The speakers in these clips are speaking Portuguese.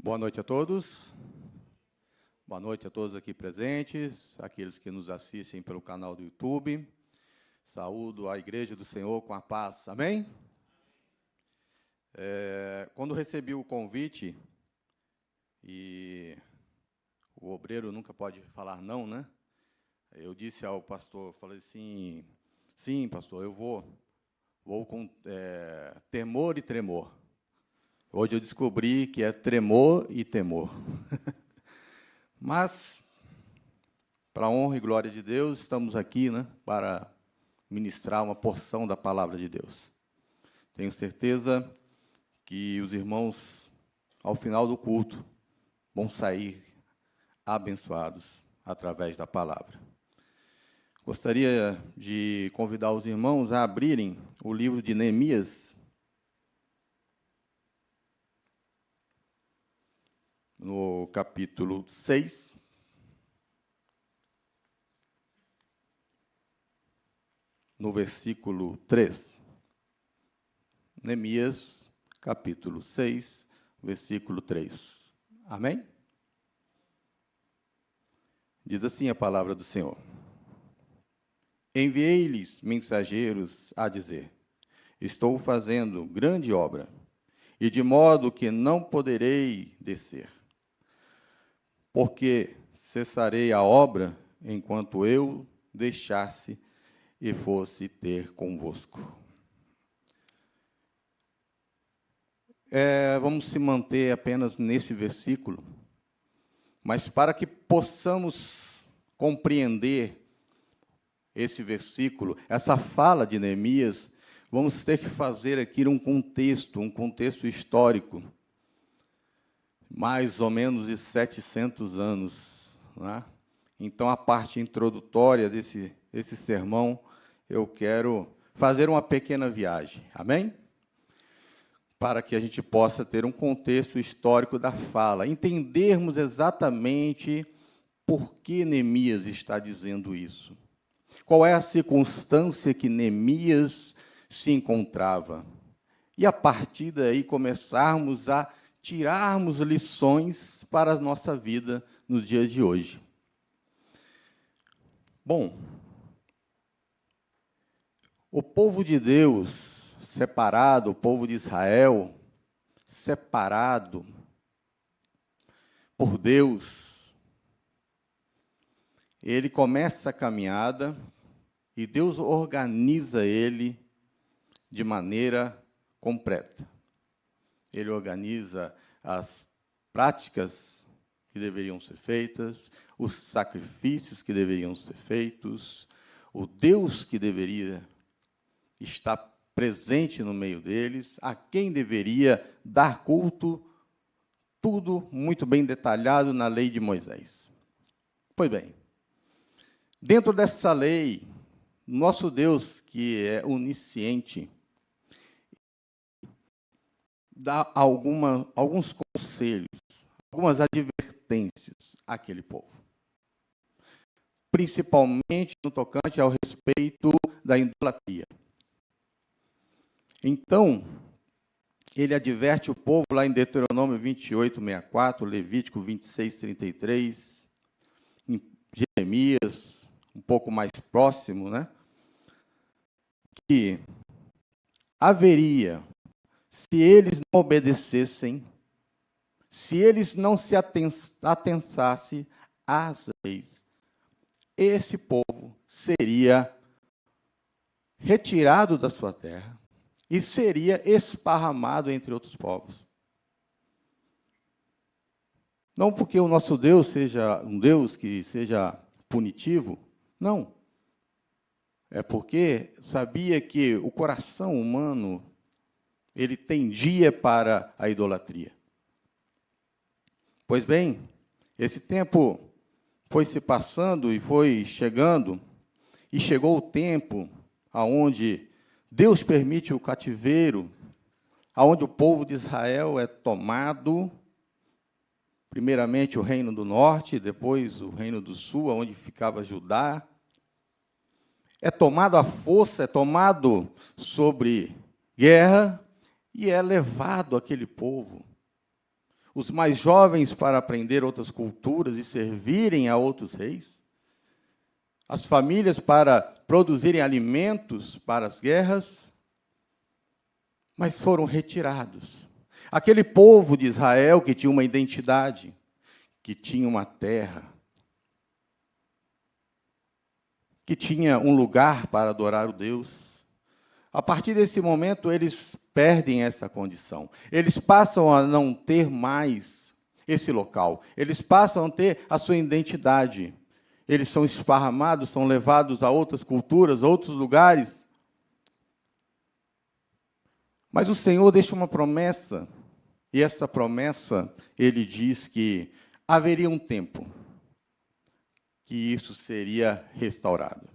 Boa noite a todos. Boa noite a todos aqui presentes, aqueles que nos assistem pelo canal do YouTube. Saúdo a Igreja do Senhor com a paz. Amém? Quando recebi o convite, e o obreiro nunca pode falar não, né? Eu disse ao pastor, falei assim, sim, pastor, eu vou com temor e tremor. Hoje eu descobri que é tremor e temor. Mas, para a honra e glória de Deus, estamos aqui, né, para ministrar uma porção da palavra de Deus. Tenho certeza que os irmãos, ao final do culto, vão sair abençoados através da palavra. Gostaria de convidar os irmãos a abrirem o livro de Neemias, no capítulo 6, no versículo 3. Neemias, capítulo 6, versículo 3. Amém? Diz assim a palavra do Senhor. Enviei-lhes mensageiros a dizer: estou fazendo grande obra, e de modo que não poderei descer. Porque cessarei a obra enquanto eu deixasse e fosse ter convosco. Vamos se manter apenas nesse versículo, mas para que possamos compreender esse versículo, essa fala de Neemias, vamos ter que fazer aqui um contexto histórico, mais ou menos de 700 anos. Né? Então, a parte introdutória desse sermão, eu quero fazer uma pequena viagem. Amém? Para que a gente possa ter um contexto histórico da fala, entendermos exatamente por que Neemias está dizendo isso. Qual é a circunstância que Neemias se encontrava? E, a partir daí, começarmos a tirarmos lições para a nossa vida nos dias de hoje. Bom, o povo de Deus separado, o povo de Israel separado por Deus, ele começa a caminhada e Deus organiza ele de maneira completa. Ele organiza as práticas que deveriam ser feitas, os sacrifícios que deveriam ser feitos, o Deus que deveria estar presente no meio deles, a quem deveria dar culto, tudo muito bem detalhado na lei de Moisés. Pois bem, dentro dessa lei, nosso Deus, que é onisciente, dá alguns conselhos, algumas advertências àquele povo. Principalmente no tocante ao respeito da idolatria. Então, ele adverte o povo lá em Deuteronômio 28, 64, Levítico 26, 33, em Jeremias, um pouco mais próximo, né? Que haveria, se eles não obedecessem, se eles não se atentassem às leis, esse povo seria retirado da sua terra e seria esparramado entre outros povos. Não porque o nosso Deus seja um Deus que seja punitivo, não. É porque sabia que o coração humano ele tendia para a idolatria. Pois bem, esse tempo foi se passando e foi chegando, e chegou o tempo aonde Deus permite o cativeiro, aonde o povo de Israel é tomado, primeiramente o reino do norte, depois o reino do sul, onde ficava Judá, é tomado à força, é tomado sobre guerra, e é levado aquele povo os mais jovens para aprender outras culturas e servirem a outros reis, as famílias para produzirem alimentos para as guerras, mas foram retirados. Aquele povo de Israel que tinha uma identidade, que tinha uma terra, que tinha um lugar para adorar o Deus, a partir desse momento eles perdem essa condição. Eles passam a não ter mais esse local. Eles passam a ter a sua identidade. Eles são esparramados, são levados a outras culturas, outros lugares. Mas o Senhor deixa uma promessa, e essa promessa, Ele diz que haveria um tempo que isso seria restaurado.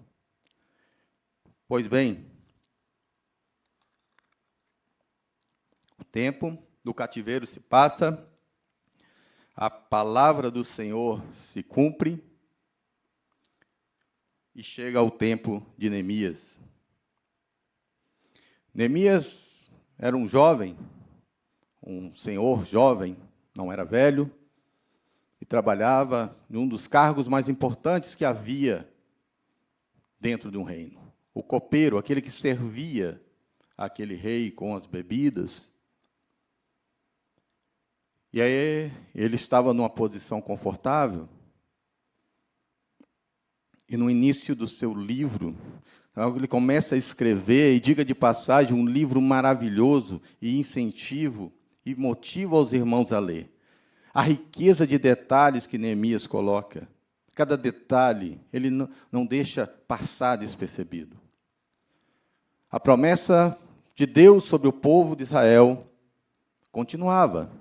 Pois bem, o tempo do cativeiro se passa, a palavra do Senhor se cumpre, e chega o tempo de Neemias. Neemias era um jovem, um senhor jovem, não era velho, e trabalhava em um dos cargos mais importantes que havia dentro de um reino. O copeiro, aquele que servia aquele rei com as bebidas. E aí ele estava numa posição confortável, e no início do seu livro, ele começa a escrever, e diga de passagem, um livro maravilhoso, e incentivo, e motiva os irmãos a ler. A riqueza de detalhes que Neemias coloca, cada detalhe, ele não deixa passar despercebido. A promessa de Deus sobre o povo de Israel continuava.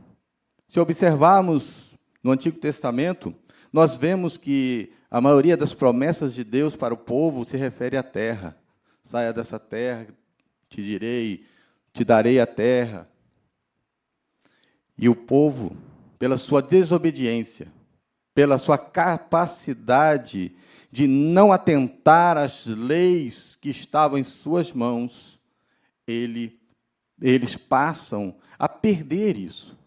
Se observarmos no Antigo Testamento, nós vemos que a maioria das promessas de Deus para o povo se refere à terra. Saia dessa terra, te darei a terra. E o povo, pela sua desobediência, pela sua capacidade de não atentar às leis que estavam em suas mãos, eles passam a perder isso.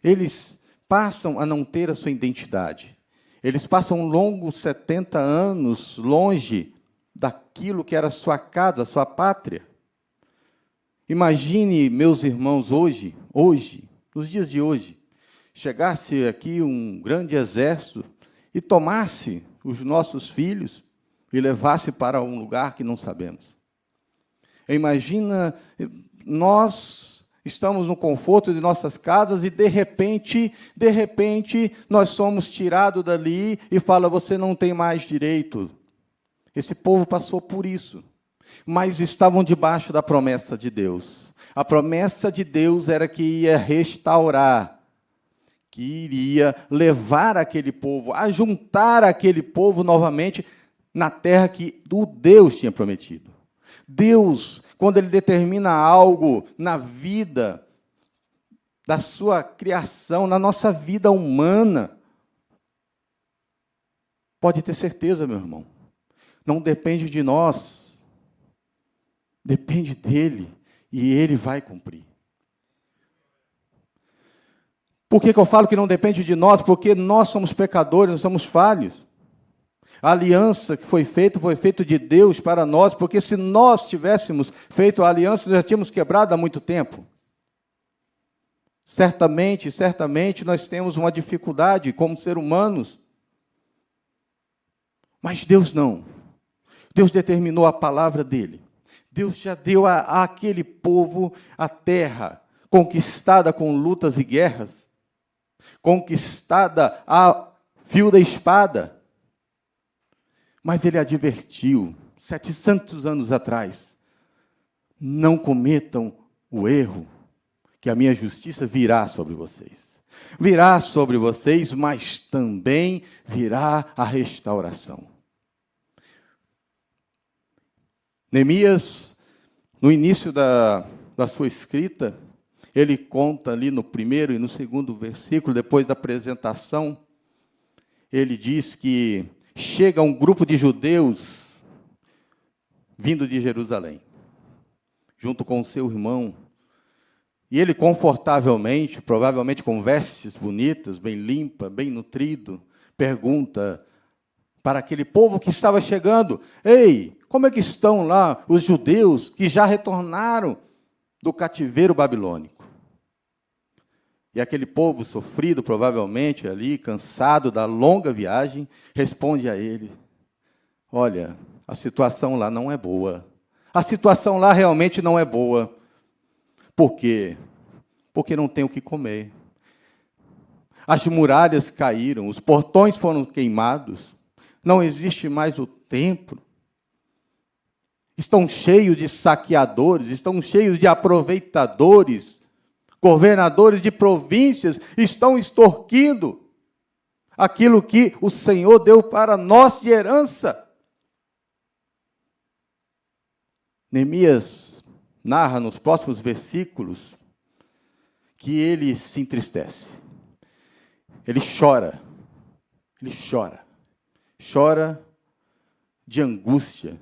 Eles passam a não ter a sua identidade. Eles passam longos 70 anos longe daquilo que era a sua casa, a sua pátria. Imagine, meus irmãos, hoje, nos dias de hoje, chegasse aqui um grande exército e tomasse os nossos filhos e levasse para um lugar que não sabemos. Imagina, nós estamos no conforto de nossas casas e, de repente, nós somos tirados dali e fala, você não tem mais direito. Esse povo passou por isso, mas estavam debaixo da promessa de Deus. A promessa de Deus era que ia restaurar, que iria levar aquele povo, a juntar aquele povo novamente na terra que o Deus tinha prometido. Deus, quando Ele determina algo na vida da sua criação, na nossa vida humana, pode ter certeza, meu irmão, não depende de nós, depende dEle, e Ele vai cumprir. Por que eu falo que não depende de nós? Porque nós somos pecadores, nós somos falhos. A aliança que foi feita de Deus para nós, porque se nós tivéssemos feito a aliança, nós já tínhamos quebrado há muito tempo. Certamente, nós temos uma dificuldade como seres humanos. Mas Deus não. Deus determinou a palavra dEle. Deus já deu àquele povo a terra, conquistada com lutas e guerras, conquistada a fio da espada. Mas Ele advertiu, 700 anos atrás, não cometam o erro, que a minha justiça virá sobre vocês. Virá sobre vocês, mas também virá a restauração. Neemias, no início da sua escrita, ele conta ali no primeiro e no segundo versículo, depois da apresentação, ele diz que chega um grupo de judeus vindo de Jerusalém, junto com o seu irmão, E ele confortavelmente, provavelmente com vestes bonitas, bem limpa, bem nutrido, pergunta para aquele povo que estava chegando: ei, como é que estão lá os judeus que já retornaram do cativeiro babilônico? E aquele povo sofrido, provavelmente ali, cansado da longa viagem, responde a ele: olha, a situação lá não é boa. A situação lá realmente não é boa. Por quê? Porque não tem o que comer. As muralhas caíram, os portões foram queimados, não existe mais o templo. Estão cheios de saqueadores, estão cheios de aproveitadores, governadores de províncias estão extorquindo aquilo que o Senhor deu para nós de herança. Neemias narra nos próximos versículos que ele se entristece. Ele chora de angústia,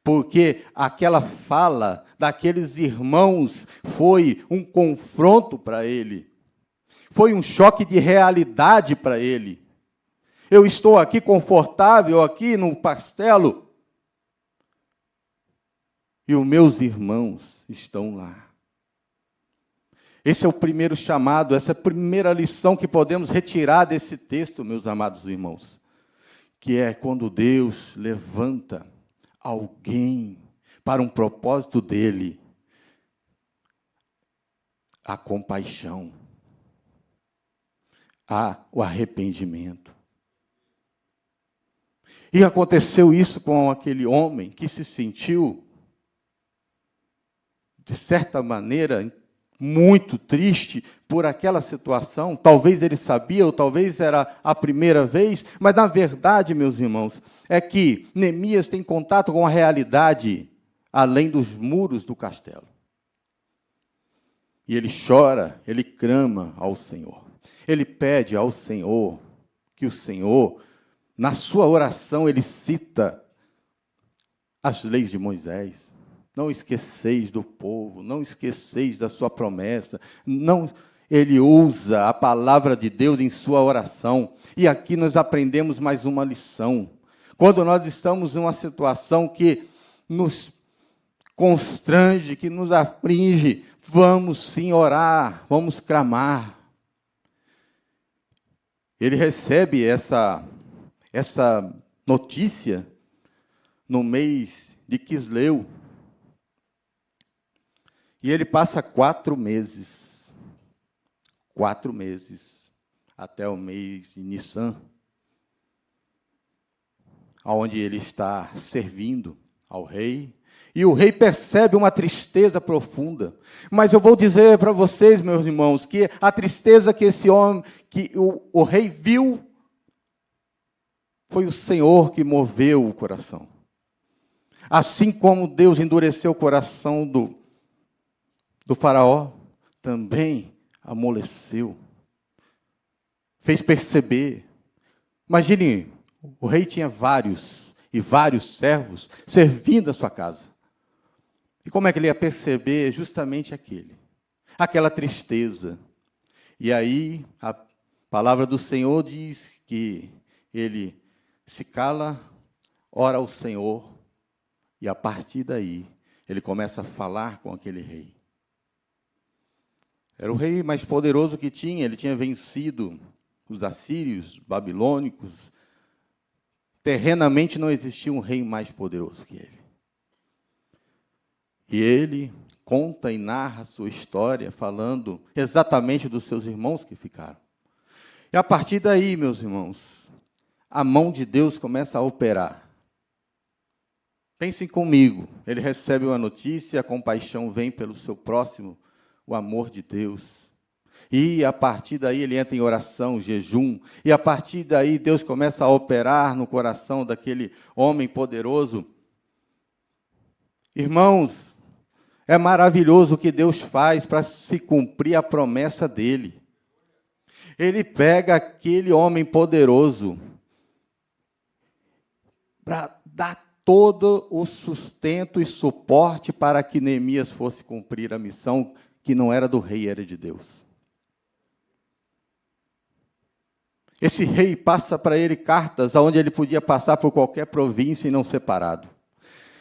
porque aquela fala daqueles irmãos foi um confronto para ele, foi um choque de realidade para ele. Eu estou aqui confortável, aqui no castelo, e os meus irmãos estão lá. Esse é o primeiro chamado, essa é a primeira lição que podemos retirar desse texto, meus amados irmãos, que é quando Deus levanta alguém para um propósito dele, a compaixão, o arrependimento. E aconteceu isso com aquele homem que se sentiu, de certa maneira, muito triste por aquela situação. Talvez ele sabia, ou talvez era a primeira vez, mas na verdade, meus irmãos, é que Neemias tem contato com a realidade além dos muros do castelo. E ele chora, ele clama ao Senhor. Ele pede ao Senhor que o Senhor, na sua oração, ele cita as leis de Moisés. Não esqueceis do povo, não esqueceis da sua promessa. Não, ele usa a palavra de Deus em sua oração. E aqui nós aprendemos mais uma lição. Quando nós estamos em uma situação que nos constrange, que nos aflige, vamos sim orar, vamos clamar. Ele recebe essa notícia no mês de Quisleu. E ele passa 4 meses, até o mês de Nissan, onde ele está servindo ao rei, e o rei percebe uma tristeza profunda. Mas eu vou dizer para vocês, meus irmãos, que a tristeza que esse homem, que o rei viu, foi o Senhor que moveu o coração. Assim como Deus endureceu o coração do faraó, também amoleceu, fez perceber. Imagine, o rei tinha vários servos servindo a sua casa. E como é que ele ia perceber justamente aquela tristeza? E aí, a palavra do Senhor diz que ele se cala, ora ao Senhor, e a partir daí, ele começa a falar com aquele rei. Era o rei mais poderoso que tinha, ele tinha vencido os assírios, babilônicos. Terrenamente não existia um rei mais poderoso que ele. E ele conta e narra a sua história, falando exatamente dos seus irmãos que ficaram. E a partir daí, meus irmãos, a mão de Deus começa a operar. Pensem comigo, ele recebe uma notícia, a compaixão vem pelo seu próximo, o amor de Deus. E a partir daí ele entra em oração, jejum. E a partir daí Deus começa a operar no coração daquele homem poderoso. Irmãos, é maravilhoso o que Deus faz para se cumprir a promessa dele. Ele pega aquele homem poderoso para dar todo o sustento e suporte para que Neemias fosse cumprir a missão que não era do rei, era de Deus. Esse rei passa para ele cartas onde ele podia passar por qualquer província e não ser parado.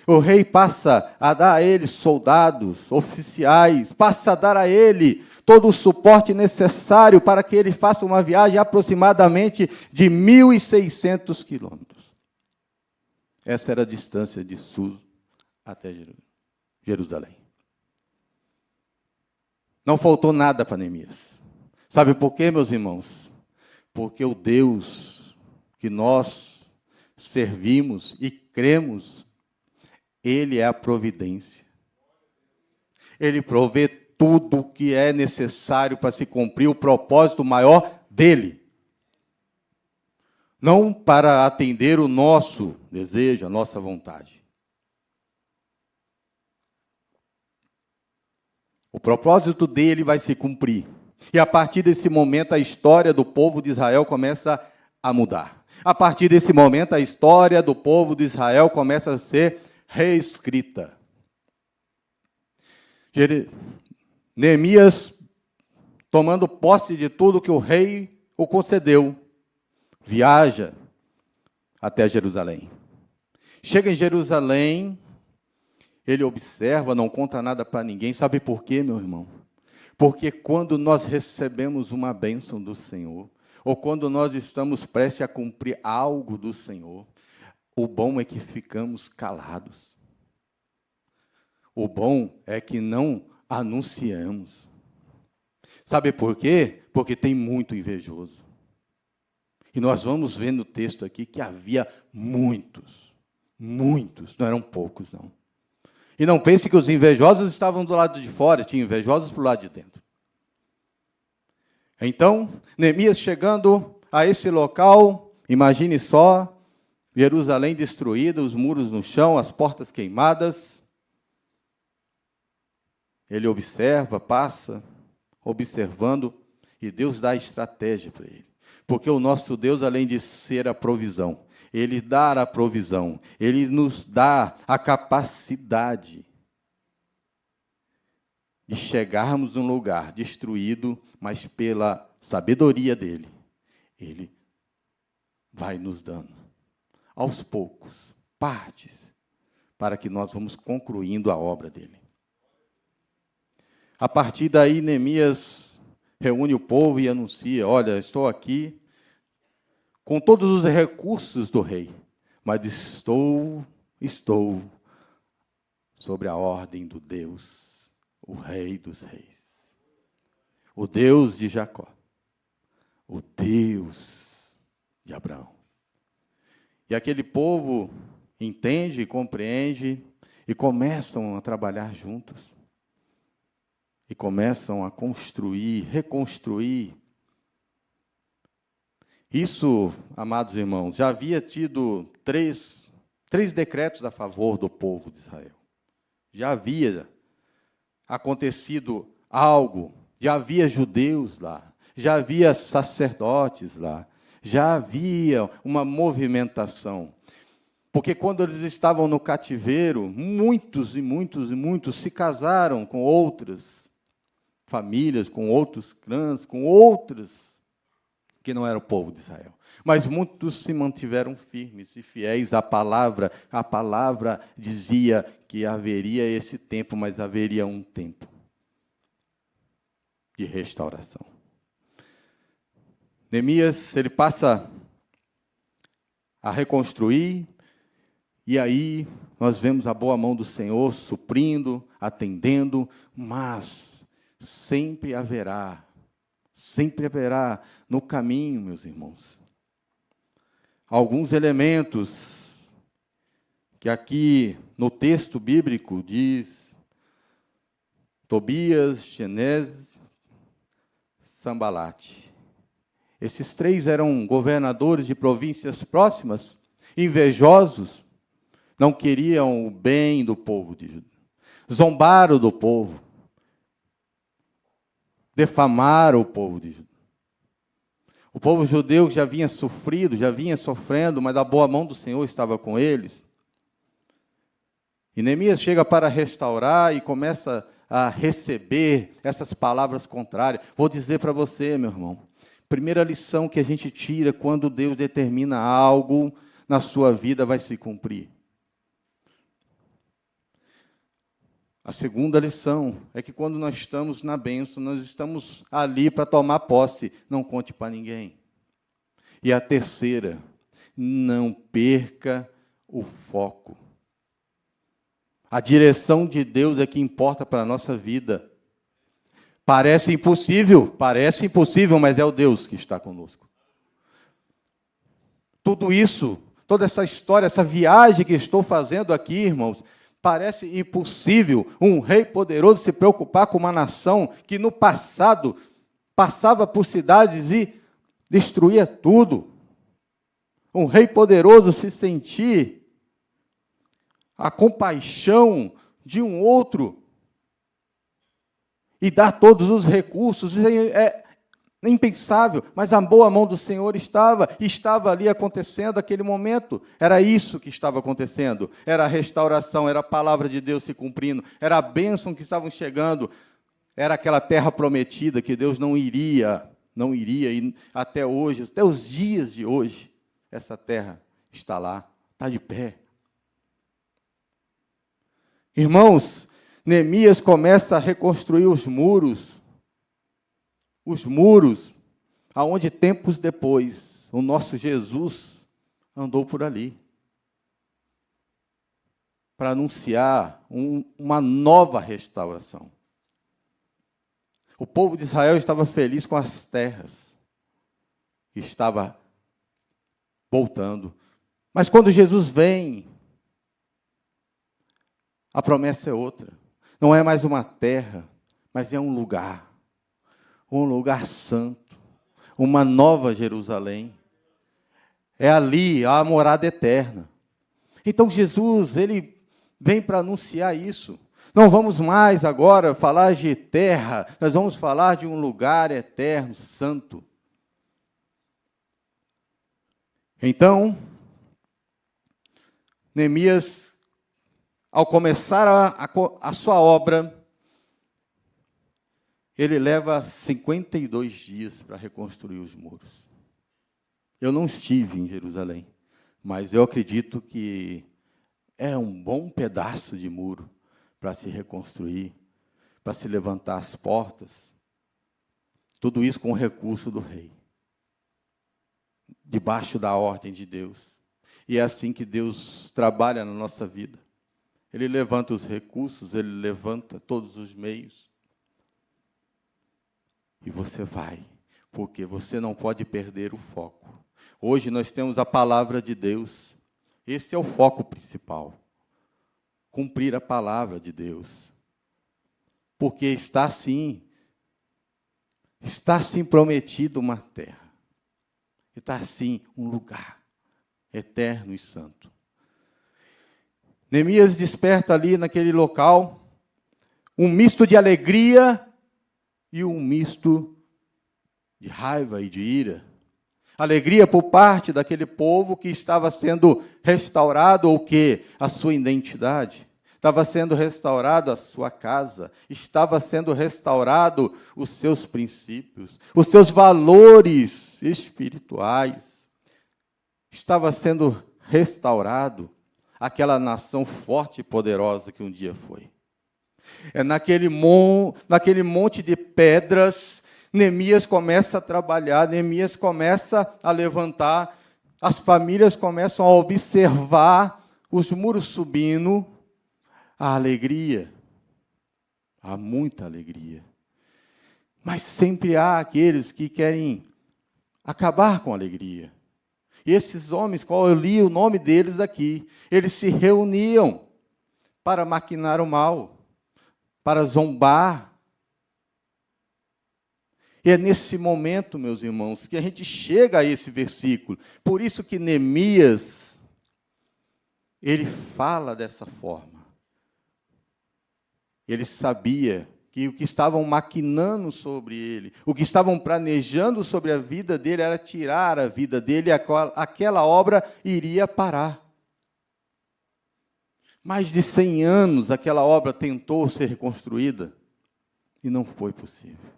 O rei passa a dar a ele soldados, oficiais, passa a dar a ele todo o suporte necessário para que ele faça uma viagem aproximadamente de 1.600 quilômetros. Essa era a distância de Sul até Jerusalém. Não faltou nada para Neemias. Sabe por quê, meus irmãos? Porque o Deus que nós servimos e cremos, Ele é a providência. Ele provê tudo o que é necessário para se cumprir o propósito maior dele. Não para atender o nosso desejo, a nossa vontade. O propósito dele vai se cumprir. E a partir desse momento, a história do povo de Israel começa a mudar. A partir desse momento, a história do povo de Israel começa a ser reescrita. Neemias, tomando posse de tudo que o rei o concedeu, viaja até Jerusalém. Chega em Jerusalém, ele observa, não conta nada para ninguém. Sabe por quê, meu irmão? Porque quando nós recebemos uma bênção do Senhor, ou quando nós estamos prestes a cumprir algo do Senhor, o bom é que ficamos calados. O bom é que não anunciamos. Sabe por quê? Porque tem muito invejoso. E nós vamos ver no texto aqui que havia muitos, não eram poucos, não. E não pense que os invejosos estavam do lado de fora, tinha invejosos para o lado de dentro. Então, Neemias chegando a esse local, imagine só, Jerusalém destruída, os muros no chão, as portas queimadas. Ele observa, passa, observando, e Deus dá estratégia para ele. Porque o nosso Deus, além de ser a provisão, Ele dá a provisão, Ele nos dá a capacidade de chegarmos num lugar destruído, mas pela sabedoria dEle, Ele vai nos dando, aos poucos, partes, para que nós vamos concluindo a obra dEle. A partir daí, Neemias reúne o povo e anuncia: olha, estou aqui com todos os recursos do rei, mas estou sobre a ordem do Deus, o Rei dos Reis, o Deus de Jacó, o Deus de Abraão. E aquele povo entende, compreende e começam a trabalhar juntos. E começam a construir, reconstruir. Isso, amados irmãos, já havia tido três decretos a favor do povo de Israel. Já havia acontecido algo, já havia judeus lá, já havia sacerdotes lá, já havia uma movimentação. Porque quando eles estavam no cativeiro, muitos se casaram com outras famílias, com outros clãs, com outras que não era o povo de Israel. Mas muitos se mantiveram firmes e fiéis à palavra. A palavra dizia que haveria esse tempo, mas haveria um tempo de restauração. Neemias, ele passa a reconstruir, e aí nós vemos a boa mão do Senhor suprindo, atendendo, mas sempre haverá no caminho, meus irmãos, alguns elementos que aqui no texto bíblico diz: Tobias, Genés, Sambalate. Esses três eram governadores de províncias próximas, invejosos, não queriam o bem do povo de Judá, zombaram do povo, defamaram o povo de Judá. O povo judeu já vinha sofrido, já vinha sofrendo, mas a boa mão do Senhor estava com eles. E Neemias chega para restaurar e começa a receber essas palavras contrárias. Vou dizer para você, meu irmão, primeira lição que a gente tira quando Deus determina algo na sua vida vai se cumprir. A segunda lição é que quando nós estamos na bênção, nós estamos ali para tomar posse, não conte para ninguém. E a terceira, não perca o foco. A direção de Deus é que importa para a nossa vida. Parece impossível, mas é o Deus que está conosco. Tudo isso, toda essa história, essa viagem que estou fazendo aqui, irmãos, parece impossível um rei poderoso se preocupar com uma nação que no passado passava por cidades e destruía tudo. Um rei poderoso se sentir a compaixão de um outro e dar todos os recursos, é impensável, mas a boa mão do Senhor estava ali acontecendo naquele momento. Era isso que estava acontecendo, era a restauração, era a palavra de Deus se cumprindo, era a bênção que estavam chegando, era aquela terra prometida que Deus não iria, e até hoje, até os dias de hoje, essa terra está lá, está de pé. Irmãos, Neemias começa a reconstruir os muros, aonde tempos depois, o nosso Jesus andou por ali, para anunciar uma nova restauração. O povo de Israel estava feliz com as terras, que estava voltando. Mas quando Jesus vem, a promessa é outra. Não é mais uma terra, mas é um lugar santo, uma nova Jerusalém. É ali a morada eterna. Então Jesus, ele vem para anunciar isso. Não vamos mais agora falar de terra, nós vamos falar de um lugar eterno, santo. Então, Neemias, ao começar a sua obra, ele leva 52 dias para reconstruir os muros. Eu não estive em Jerusalém, mas eu acredito que é um bom pedaço de muro para se reconstruir, para se levantar as portas. Tudo isso com o recurso do rei, debaixo da ordem de Deus. E é assim que Deus trabalha na nossa vida. Ele levanta os recursos, ele levanta todos os meios. E você vai, porque você não pode perder o foco. Hoje nós temos a palavra de Deus. Esse é o foco principal. Cumprir a palavra de Deus. Porque está sim prometido uma terra. Está sim um lugar eterno e santo. Neemias desperta ali naquele local um misto de alegria e um misto de raiva e de ira. Alegria por parte daquele povo que estava sendo restaurado, ou que a sua identidade. Estava sendo restaurado a sua casa, estava sendo restaurado os seus princípios, os seus valores espirituais. Estava sendo restaurado aquela nação forte e poderosa que um dia foi. É naquele monte de pedras, Neemias começa a trabalhar, Neemias começa a levantar, as famílias começam a observar os muros subindo, a alegria, há muita alegria. Mas sempre há aqueles que querem acabar com a alegria. E esses homens, qual eu li o nome deles aqui, eles se reuniam para maquinar o mal, para zombar. E é nesse momento, meus irmãos, que a gente chega a esse versículo. Por isso que Neemias, ele fala dessa forma. Ele sabia que o que estavam maquinando sobre ele, o que estavam planejando sobre a vida dele era tirar a vida dele, aquela obra iria parar. Mais de 100 anos aquela obra tentou ser reconstruída e não foi possível.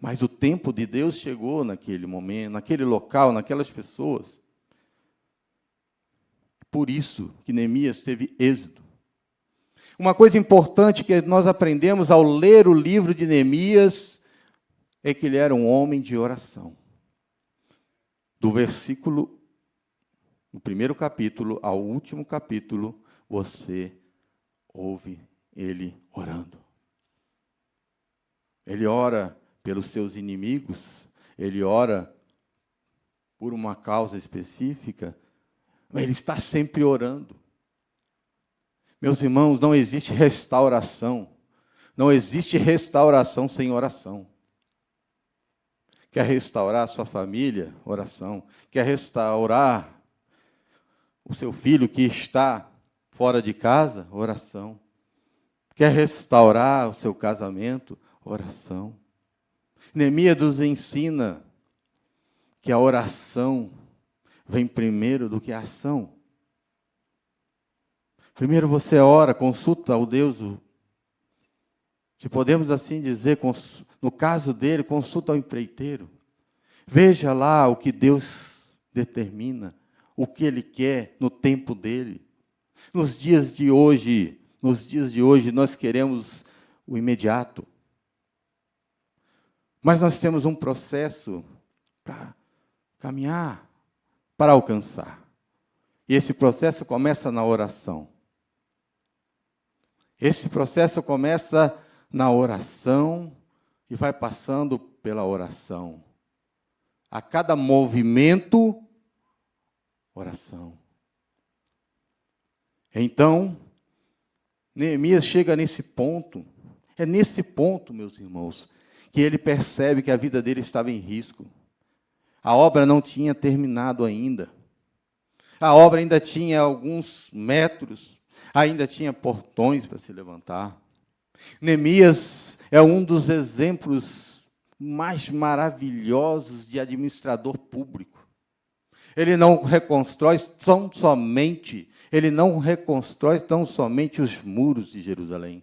Mas o tempo de Deus chegou naquele momento, naquele local, naquelas pessoas. Por isso que Neemias teve êxito. Uma coisa importante que nós aprendemos ao ler o livro de Neemias é que ele era um homem de oração. Do primeiro capítulo ao último capítulo, você ouve ele orando. Ele ora pelos seus inimigos, ele ora por uma causa específica, mas ele está sempre orando. Meus irmãos, não existe restauração. Não existe restauração sem oração. Quer restaurar a sua família? Oração. Quer restaurar o seu filho que está fora de casa? Oração. Quer restaurar o seu casamento? Oração. Neemias nos ensina que a oração vem primeiro do que a ação. Primeiro você ora, consulta ao Deus, se podemos assim dizer, no caso dele, consulta ao empreiteiro. Veja lá o que Deus determina, o que Ele quer no tempo dele. Nos dias de hoje, nós queremos o imediato. Mas nós temos um processo para caminhar, para alcançar. E esse processo começa na oração. Esse processo começa na oração e vai passando pela oração. A cada movimento, oração. Então, Neemias chega nesse ponto, é nesse ponto, meus irmãos, que ele percebe que a vida dele estava em risco. A obra não tinha terminado ainda. A obra ainda tinha alguns metros, ainda tinha portões para se levantar. Neemias é um dos exemplos mais maravilhosos de administrador público. Ele não reconstrói tão somente os muros de Jerusalém,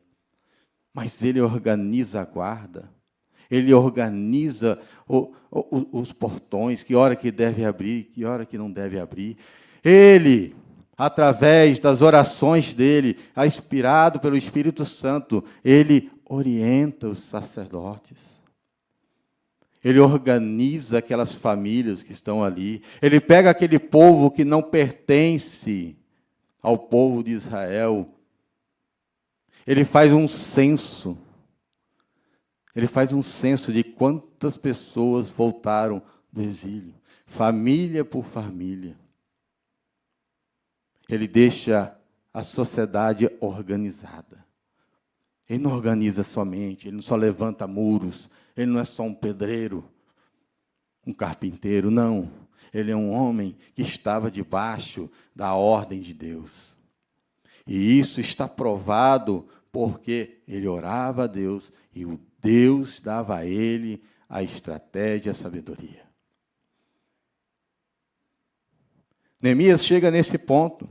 mas ele organiza a guarda, ele organiza os portões, que hora que deve abrir, que hora que não deve abrir. Ele, através das orações dele, inspirado pelo Espírito Santo, ele orienta os sacerdotes. Ele organiza aquelas famílias que estão ali. Ele pega aquele povo que não pertence ao povo de Israel. Ele faz um censo. Ele faz um censo de quantas pessoas voltaram do exílio, família por família. Ele deixa a sociedade organizada. Ele não organiza somente, ele não só levanta muros, ele não é só um pedreiro, um carpinteiro, não. Ele é um homem que estava debaixo da ordem de Deus. E isso está provado porque ele orava a Deus e o Deus dava a ele a estratégia e a sabedoria. Neemias chega nesse ponto,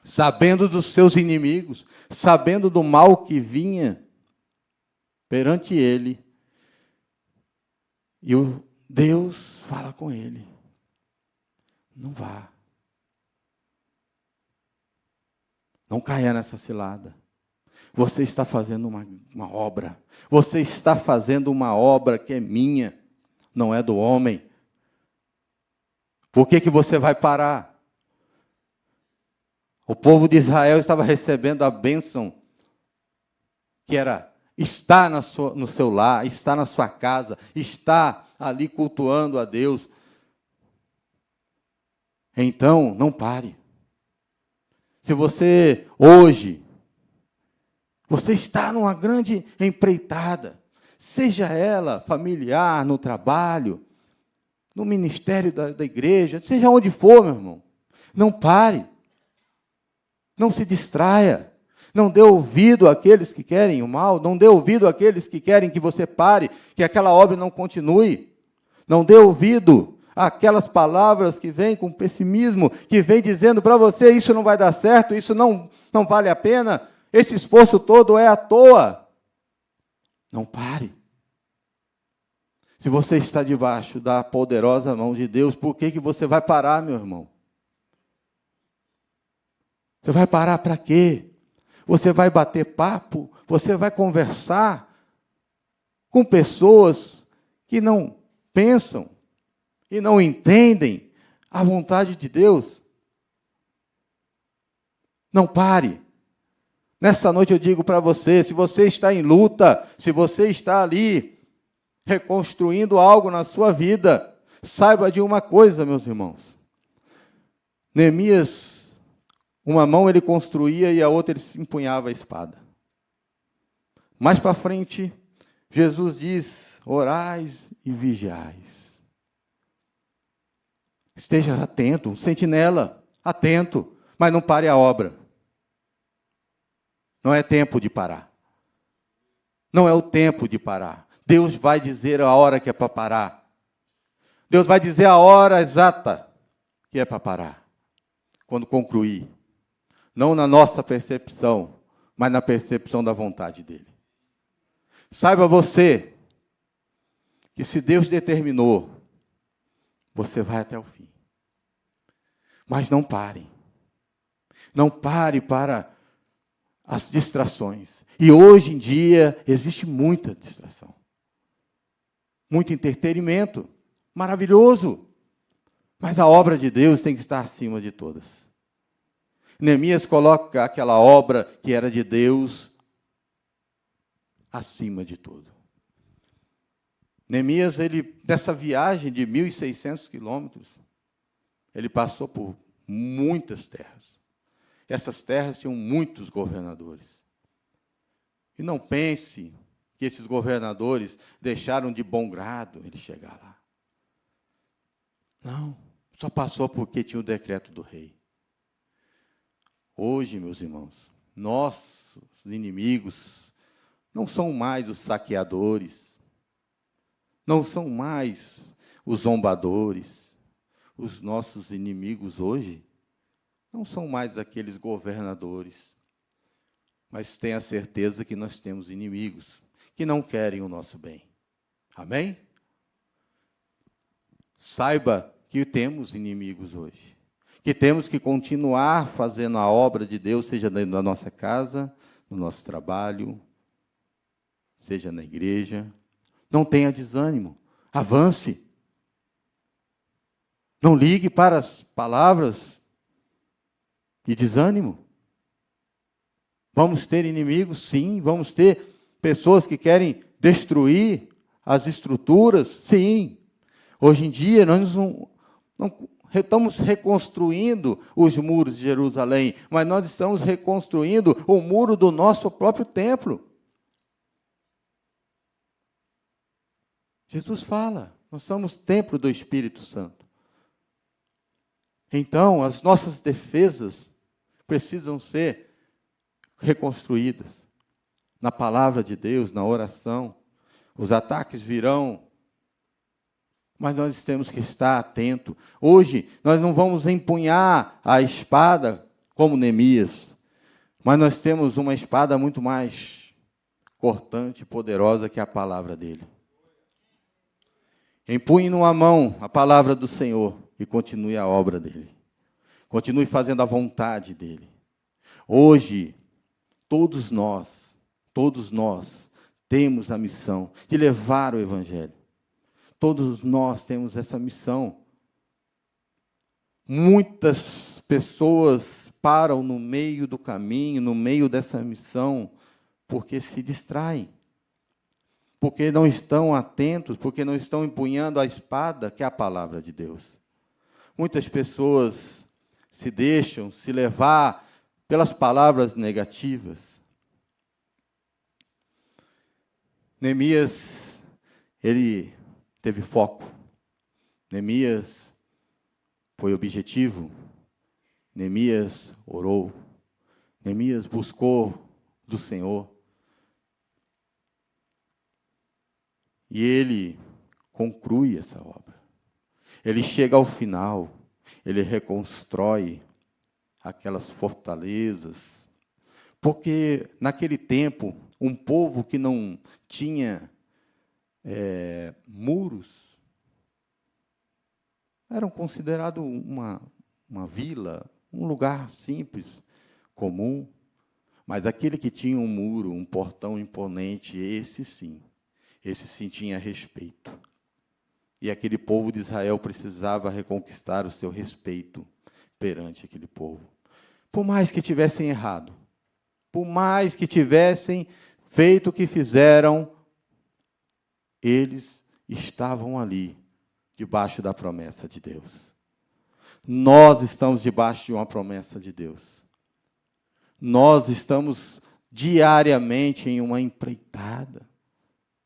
sabendo dos seus inimigos, sabendo do mal que vinha perante ele, e o Deus fala com ele: não vá, não caia nessa cilada. Você está fazendo uma obra. Você está fazendo uma obra que é minha, não é do homem. Por que você vai parar? O povo de Israel estava recebendo a bênção, que era estar no seu lar, estar na sua casa, estar ali cultuando a Deus. Então, não pare. Se você hoje, você está numa grande empreitada, seja ela familiar, no trabalho, no ministério da igreja, seja onde for, meu irmão, não pare, não se distraia, não dê ouvido àqueles que querem o mal, não dê ouvido àqueles que querem que você pare, que aquela obra não continue, não dê ouvido aquelas palavras que vêm com pessimismo, que vêm dizendo para você, isso não vai dar certo, isso não vale a pena, esse esforço todo é à toa. Não pare. Se você está debaixo da poderosa mão de Deus, por que você vai parar, meu irmão? Você vai parar para quê? Você vai bater papo? Você vai conversar com pessoas que não pensam e não entendem a vontade de Deus? Não pare. Nessa noite eu digo para você, se você está em luta, se você está ali reconstruindo algo na sua vida, saiba de uma coisa, meus irmãos. Neemias, uma mão ele construía e a outra ele se empunhava a espada. Mais para frente, Jesus diz, orais e vigiais. Esteja atento, um sentinela, atento, mas não pare a obra. Não é tempo de parar. Não é o tempo de parar. Deus vai dizer a hora que é para parar. Deus vai dizer a hora exata que é para parar. Quando concluir. Não na nossa percepção, mas na percepção da vontade dEle. Saiba você que se Deus determinou, você vai até o fim. Mas não pare. Não pare para as distrações. E hoje em dia existe muita distração. Muito entretenimento. Maravilhoso. Mas a obra de Deus tem que estar acima de todas. Neemias coloca aquela obra que era de Deus acima de tudo. Neemias, nessa viagem de 1.600 quilômetros, ele passou por muitas terras. Essas terras tinham muitos governadores. E não pense que esses governadores deixaram de bom grado ele chegar lá. Não, só passou porque tinha o decreto do rei. Hoje, meus irmãos, nossos inimigos não são mais os saqueadores, não são mais os zombadores. Os nossos inimigos hoje não são mais aqueles governadores, mas tenha certeza que nós temos inimigos que não querem o nosso bem. Amém? Saiba que temos inimigos hoje, que temos que continuar fazendo a obra de Deus, seja dentro da nossa casa, no nosso trabalho, seja na igreja. Não tenha desânimo, avance. Não ligue para as palavras de desânimo. Vamos ter inimigos? Sim. Vamos ter pessoas que querem destruir as estruturas? Sim. Hoje em dia, nós não estamos reconstruindo os muros de Jerusalém, mas nós estamos reconstruindo o muro do nosso próprio templo. Jesus fala, nós somos templo do Espírito Santo. Então, as nossas defesas precisam ser reconstruídas na palavra de Deus, na oração. Os ataques virão, mas nós temos que estar atentos. Hoje, nós não vamos empunhar a espada como Neemias, mas nós temos uma espada muito mais cortante e poderosa que a palavra dele. Empunhe numa mão a palavra do Senhor e continue a obra dele. Continue fazendo a vontade dele. Hoje, todos nós temos a missão de levar o Evangelho. Todos nós temos essa missão. Muitas pessoas param no meio do caminho, no meio dessa missão, porque se distraem. Porque não estão atentos, porque não estão empunhando a espada, que é a palavra de Deus. Muitas pessoas se deixam se levar pelas palavras negativas. Neemias, ele teve foco. Neemias foi objetivo. Neemias orou. Neemias buscou do Senhor. E ele conclui essa obra. Ele chega ao final, ele reconstrói aquelas fortalezas, porque naquele tempo, um povo que não tinha muros, eram considerados uma vila, um lugar simples, comum, mas aquele que tinha um muro, um portão imponente, esse sim tinha respeito. E aquele povo de Israel precisava reconquistar o seu respeito perante aquele povo. Por mais que tivessem errado, por mais que tivessem feito o que fizeram, eles estavam ali, debaixo da promessa de Deus. Nós estamos debaixo de uma promessa de Deus. Nós estamos diariamente em uma empreitada.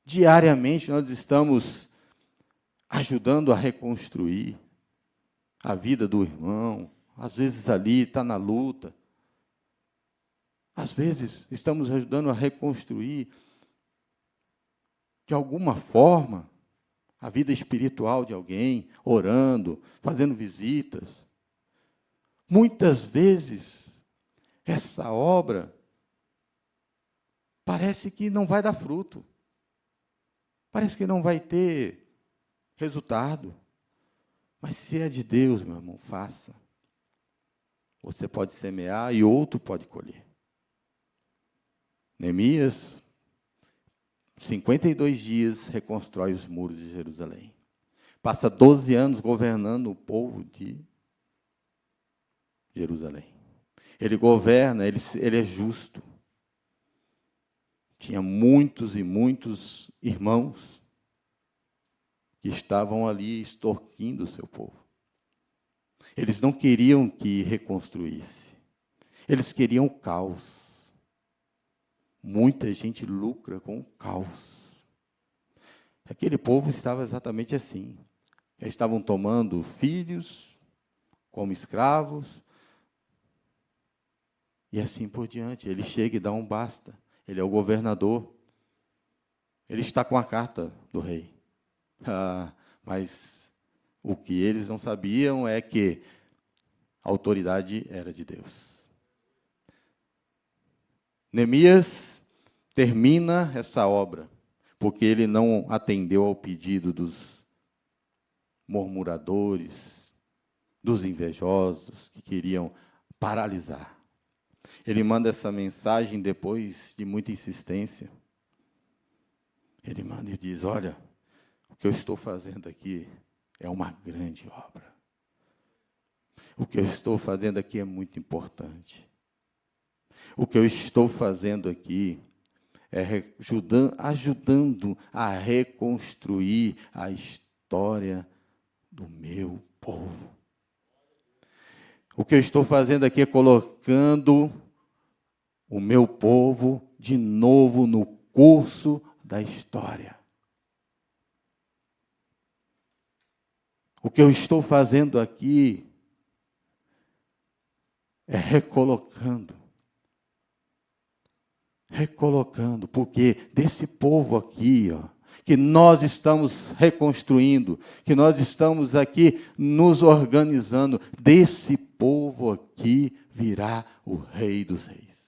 Diariamente nós estamos ajudando a reconstruir a vida do irmão. Às vezes ali está na luta. Às vezes estamos ajudando a reconstruir, de alguma forma, a vida espiritual de alguém, orando, fazendo visitas. Muitas vezes, essa obra parece que não vai dar fruto. Parece que não vai ter resultado. Mas se é de Deus, meu irmão, faça. Você pode semear e outro pode colher. Neemias, 52 dias, reconstrói os muros de Jerusalém. Passa 12 anos governando o povo de Jerusalém. Ele governa, ele é justo. Tinha muitos e muitos irmãos que estavam ali extorquindo o seu povo. Eles não queriam que reconstruísse. Eles queriam o caos. Muita gente lucra com o caos. Aquele povo estava exatamente assim. Eles estavam tomando filhos como escravos. E assim por diante. Ele chega e dá um basta. Ele é o governador. Ele está com a carta do rei. Mas o que eles não sabiam é que a autoridade era de Deus. Neemias termina essa obra, porque ele não atendeu ao pedido dos murmuradores, dos invejosos, que queriam paralisar. Ele manda essa mensagem depois de muita insistência. Ele manda e diz: olha, o que eu estou fazendo aqui é uma grande obra. O que eu estou fazendo aqui é muito importante. O que eu estou fazendo aqui é ajudando a reconstruir a história do meu povo. O que eu estou fazendo aqui é colocando o meu povo de novo no curso da história. O que eu estou fazendo aqui é recolocando, porque desse povo aqui, que nós estamos reconstruindo, que nós estamos aqui nos organizando, desse povo aqui virá o Rei dos Reis.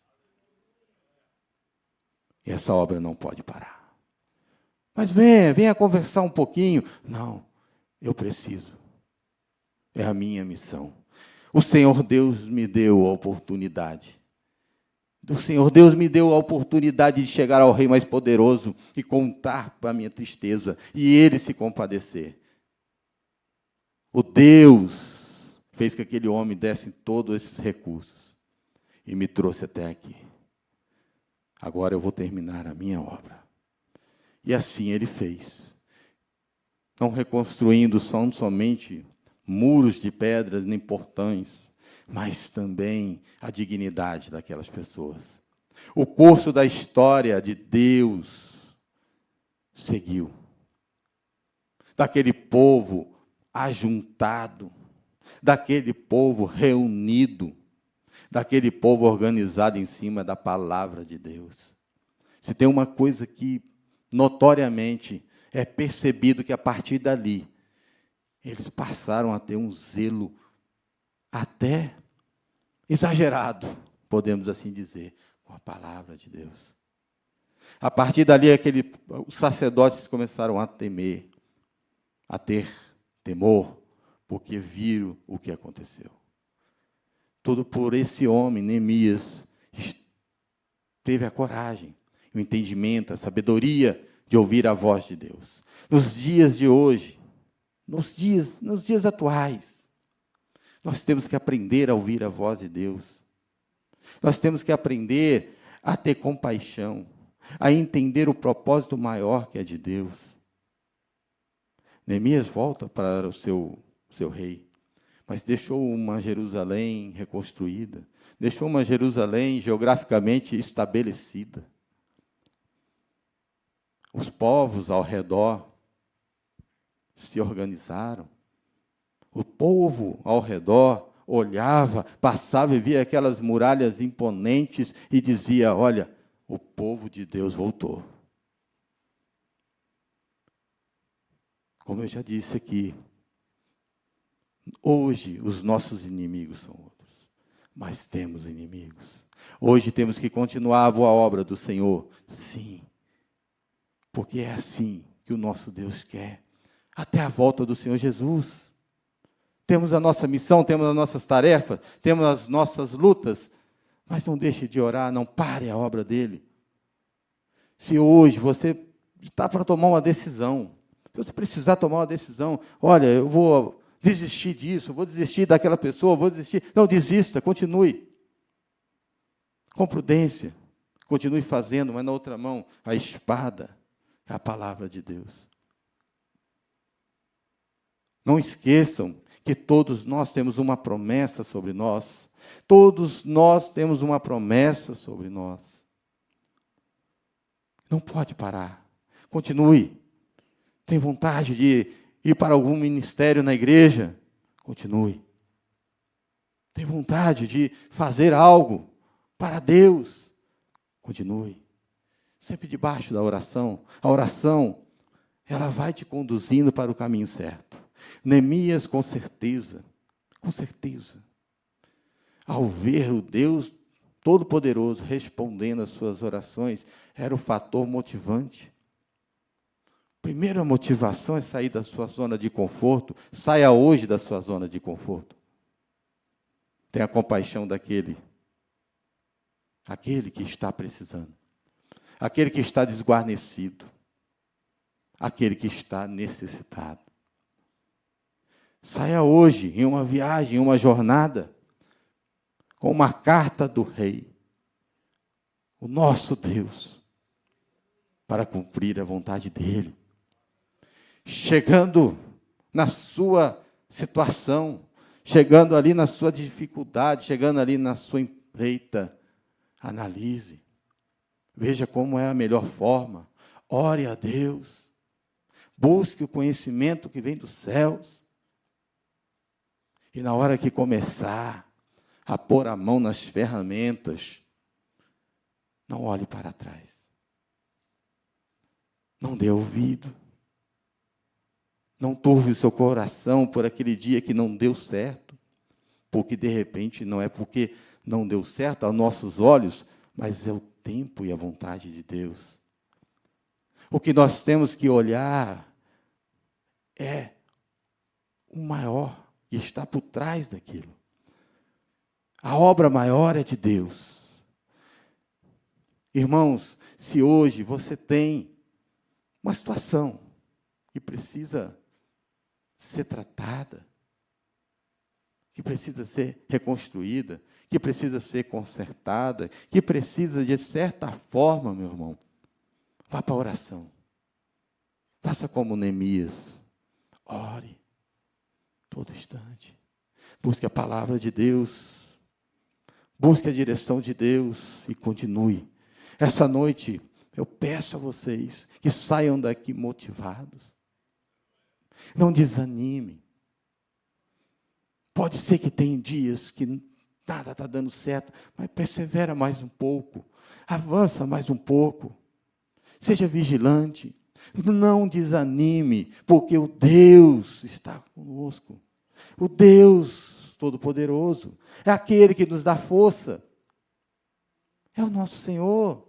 E essa obra não pode parar. Mas venha conversar um pouquinho. Não, eu preciso. É a minha missão. O Senhor Deus me deu a oportunidade. O Senhor Deus me deu a oportunidade de chegar ao Rei mais poderoso e contar para a minha tristeza, e Ele se compadecer. O Deus fez que aquele homem desse todos esses recursos e me trouxe até aqui. Agora eu vou terminar a minha obra. E assim Ele fez. Não reconstruindo somente muros de pedras nem portões, mas também a dignidade daquelas pessoas. O curso da história de Deus seguiu. Daquele povo ajuntado, daquele povo reunido, daquele povo organizado em cima da palavra de Deus. Se tem uma coisa que notoriamente é percebido que a partir dali eles passaram a ter um zelo até exagerado, podemos assim dizer, com a palavra de Deus. A partir dali, os sacerdotes começaram a temer, a ter temor, porque viram o que aconteceu. Tudo por esse homem, Neemias, teve a coragem, o entendimento, a sabedoria de ouvir a voz de Deus. Nos dias de hoje, nos dias atuais, nós temos que aprender a ouvir a voz de Deus. Nós temos que aprender a ter compaixão, a entender o propósito maior que é de Deus. Neemias volta para o seu rei, mas deixou uma Jerusalém reconstruída, deixou uma Jerusalém geograficamente estabelecida. Os povos ao redor se organizaram. O povo ao redor olhava, passava e via aquelas muralhas imponentes e dizia: olha, o povo de Deus voltou. Como eu já disse aqui, hoje os nossos inimigos são outros, mas temos inimigos. Hoje temos que continuar a boa obra do Senhor, sim, porque é assim que o nosso Deus quer, até a volta do Senhor Jesus. Temos a nossa missão, temos as nossas tarefas, temos as nossas lutas, mas não deixe de orar, não pare a obra dele. Se hoje você está para tomar uma decisão, se você precisar tomar uma decisão, olha, eu vou desistir disso, vou desistir daquela pessoa, vou desistir. Não, desista, continue. Com prudência, continue fazendo, mas na outra mão, a espada é a palavra de Deus. Não esqueçam que todos nós temos uma promessa sobre nós. Todos nós temos uma promessa sobre nós. Não pode parar. Continue. Tem vontade de ir para algum ministério na igreja? Continue. Tem vontade de fazer algo para Deus? Continue. Sempre debaixo da oração. A oração, ela vai te conduzindo para o caminho certo. Neemias, com certeza, ao ver o Deus Todo-Poderoso respondendo às suas orações, era o fator motivante. Primeira motivação é sair da sua zona de conforto. Saia hoje da sua zona de conforto. Tenha compaixão daquele que está precisando, aquele que está desguarnecido, aquele que está necessitado. Saia hoje em uma viagem, em uma jornada, com uma carta do Rei, o nosso Deus, para cumprir a vontade dEle. Chegando na sua situação, chegando ali na sua dificuldade, chegando ali na sua empreita, analise, veja como é a melhor forma, ore a Deus, busque o conhecimento que vem dos céus, e na hora que começar a pôr a mão nas ferramentas, não olhe para trás. Não dê ouvido. Não turve o seu coração por aquele dia que não deu certo, porque de repente não é porque não deu certo aos nossos olhos, mas é o tempo e a vontade de Deus. O que nós temos que olhar é o maior que está por trás daquilo. A obra maior é de Deus. Irmãos, se hoje você tem uma situação que precisa ser tratada, que precisa ser reconstruída, que precisa ser consertada, que precisa, de certa forma, meu irmão, vá para a oração. Faça como Neemias. Ore todo instante. Busque a palavra de Deus. Busque a direção de Deus e continue. Essa noite, eu peço a vocês que saiam daqui motivados. Não desanime. Pode ser que tenha dias que nada está dando certo, mas persevera mais um pouco. Avança mais um pouco. Seja vigilante. Não desanime, porque o Deus está conosco. O Deus Todo-Poderoso é aquele que nos dá força. É o nosso Senhor.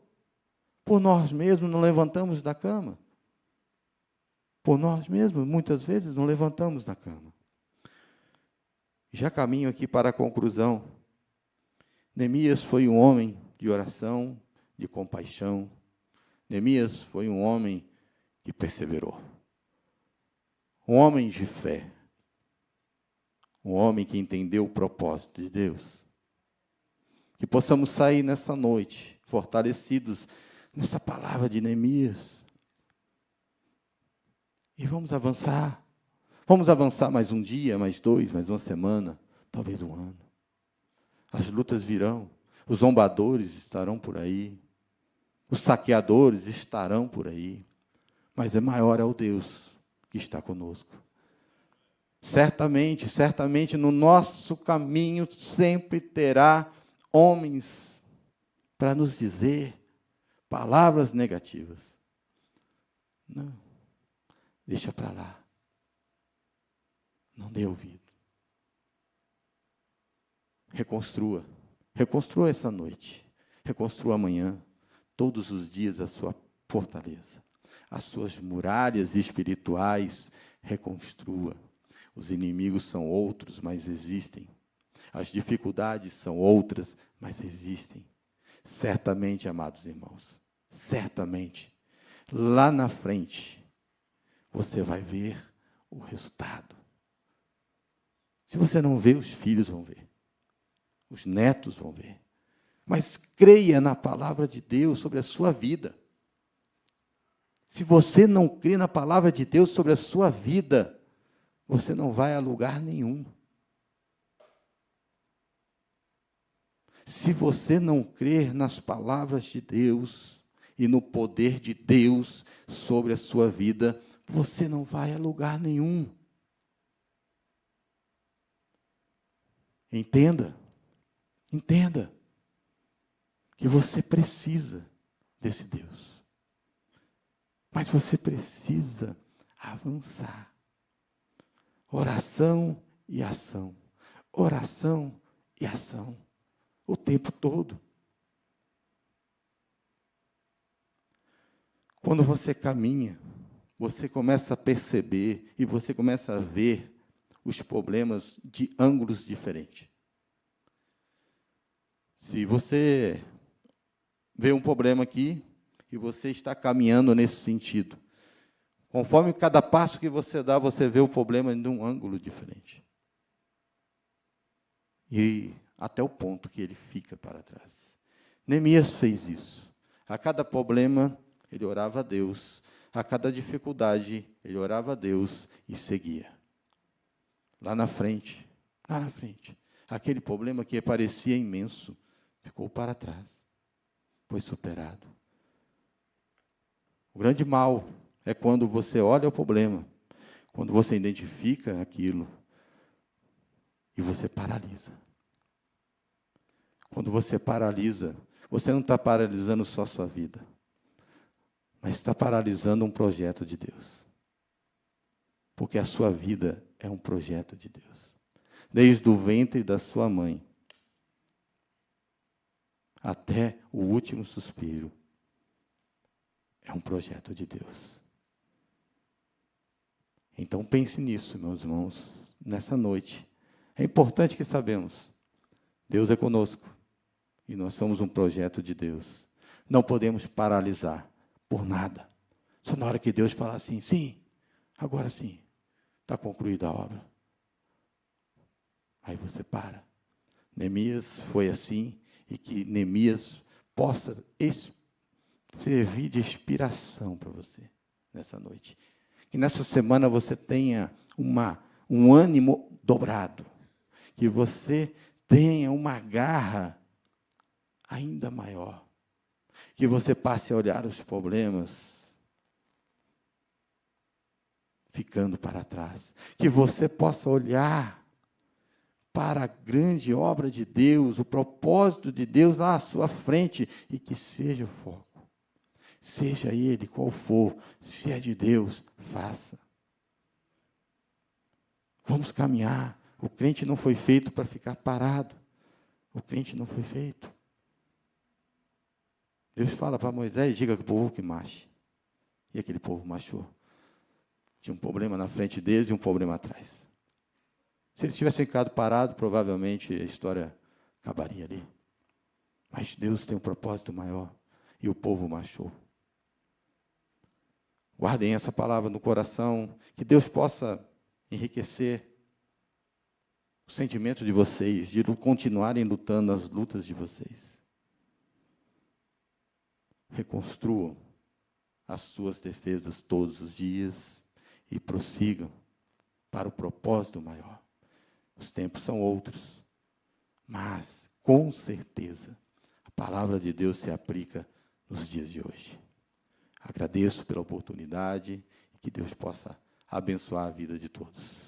Por nós mesmos não levantamos da cama. Por nós mesmos, muitas vezes, não levantamos da cama. Já caminho aqui para a conclusão. Neemias foi um homem de oração, de compaixão. Neemias foi um homem que perseverou. Um homem de fé. Um homem que entendeu o propósito de Deus. Que possamos sair nessa noite fortalecidos nessa palavra de Neemias. E vamos avançar. Vamos avançar mais um dia, mais dois, mais uma semana, talvez um ano. As lutas virão, os zombadores estarão por aí, os saqueadores estarão por aí, mas maior é o Deus que está conosco. Certamente, certamente no nosso caminho sempre terá homens para nos dizer palavras negativas. Não, deixa para lá. Não dê ouvido. Reconstrua. Reconstrua essa noite. Reconstrua amanhã. Todos os dias a sua fortaleza. As suas muralhas espirituais, reconstrua. Os inimigos são outros, mas existem. As dificuldades são outras, mas existem. Certamente, amados irmãos, certamente, lá na frente, você vai ver o resultado. Se você não vê, os filhos vão ver. Os netos vão ver. Mas creia na palavra de Deus sobre a sua vida. Se você não crê na palavra de Deus sobre a sua vida, você não vai a lugar nenhum. Se você não crer nas palavras de Deus e no poder de Deus sobre a sua vida, você não vai a lugar nenhum. Entenda, entenda que você precisa desse Deus. Mas você precisa avançar. Oração e ação. Oração e ação. O tempo todo. Quando você caminha, você começa a perceber e você começa a ver os problemas de ângulos diferentes. Se você vê um problema aqui e você está caminhando nesse sentido, conforme cada passo que você dá, você vê o problema de um ângulo diferente. E até o ponto que ele fica para trás. Neemias fez isso. A cada problema, ele orava a Deus. A cada dificuldade, ele orava a Deus e seguia. Lá na frente, aquele problema que parecia imenso, ficou para trás. Foi superado. O grande mal é quando você olha o problema, quando você identifica aquilo e você paralisa. Quando você paralisa, você não está paralisando só a sua vida, mas está paralisando um projeto de Deus. Porque a sua vida é um projeto de Deus. Desde o ventre da sua mãe até o último suspiro, é um projeto de Deus. Então pense nisso, meus irmãos, nessa noite. É importante que sabemos, Deus é conosco e nós somos um projeto de Deus. Não podemos paralisar por nada. Só na hora que Deus falar assim, sim, agora sim, está concluída a obra. Aí você para. Neemias foi assim, e que Neemias possa servir de inspiração para você nessa noite. Que nessa semana você tenha um ânimo dobrado. Que você tenha uma garra ainda maior. Que você passe a olhar os problemas ficando para trás. Que você possa olhar para a grande obra de Deus, o propósito de Deus lá à sua frente, e que seja o foco. seja ele qual for, se é de Deus, faça. Vamos caminhar. O crente não foi feito para ficar parado. O crente não foi feito. Deus fala para Moisés, diga que o povo que marche. E aquele povo marchou. Tinha um problema na frente deles e um problema atrás. Se eles tivessem ficado parados, provavelmente a história acabaria ali. Mas Deus tem um propósito maior. E o povo marchou. Guardem essa palavra no coração. Que Deus possa enriquecer o sentimento de vocês, de continuarem lutando as lutas de vocês. Reconstruam as suas defesas todos os dias e prossigam para o propósito maior. Os tempos são outros, mas, com certeza, a palavra de Deus se aplica nos dias de hoje. Agradeço pela oportunidade e que Deus possa abençoar a vida de todos.